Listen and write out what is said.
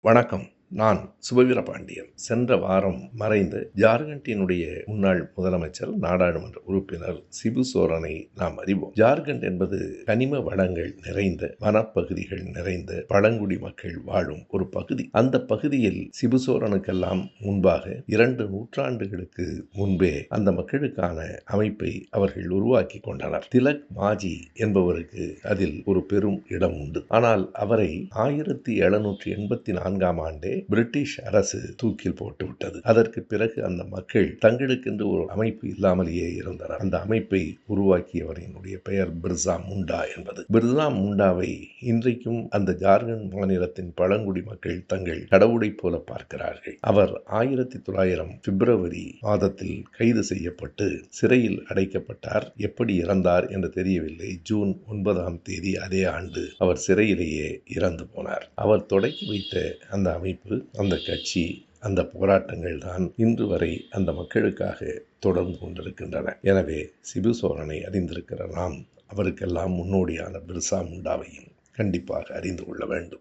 வணக்கம். நான் சுபவீர பாண்டியன். சென்ற வாரம் மறைந்த ஜார்க்கண்டினுடைய முன்னாள் முதலமைச்சர், நாடாளுமன்ற உறுப்பினர் சிபு சோரனை நாம் அறிவோம். ஜார்க்கண்ட் என்பது கனிம வளங்கள் நிறைந்த, வனப்பகுதிகள் நிறைந்த, பழங்குடி மக்கள் வாழும் ஒரு பகுதி. அந்த பகுதியில் சிபு சோரனுக்கெல்லாம் முன்பாக 2 நூற்றாண்டுகளுக்கு முன்பே அந்த மக்களுக்கான அமைப்பை அவர்கள் உருவாக்கி கொண்டனர். திலக் மாஜி என்பவருக்கு அதில் ஒரு பெரும் இடம் உண்டு. ஆனால் அவரை 1784ஆம் ஆண்டே பிரிட்டிஷ் அரசு தூக்கில் போட்டுவிட்டது. அதற்கு பிறகு அந்த மக்கள் தங்களுக்கென்று ஒரு அமைப்பு இல்லாமலேயே இருந்தனர். அந்த அமைப்பை உருவாக்கியவரினுடைய பெயர் பிர்சா முண்டா என்பது. பிர்சா முண்டாவை இன்றைக்கும் அந்த ஜார்க்கண்ட் மாநிலத்தின் பழங்குடி மக்கள் தங்கள் கடவுளை போல பார்க்கிறார்கள். அவர் 1900 பிப்ரவரி மாதத்தில் கைது செய்யப்பட்டு சிறையில் அடைக்கப்பட்டார். எப்படி இறந்தார் என்று தெரியவில்லை. ஜூன் 9ஆம் தேதி அதே ஆண்டு அவர் சிறையிலேயே இறந்து போனார். அவர் தொடங்கி வைத்த அந்த அமைப்பு, அந்த கட்சி, அந்த போராட்டங்கள் தான் இன்று வரை அந்த மக்களுக்காக தொடர்ந்து கொண்டிருக்கின்றன. எனவே சிபு சோரனை அறிந்திருக்கிற நாம் அவருக்கெல்லாம் முன்னோடியான பிர்சா முண்டாவையும் கண்டிப்பாக அறிந்து கொள்ள வேண்டும்.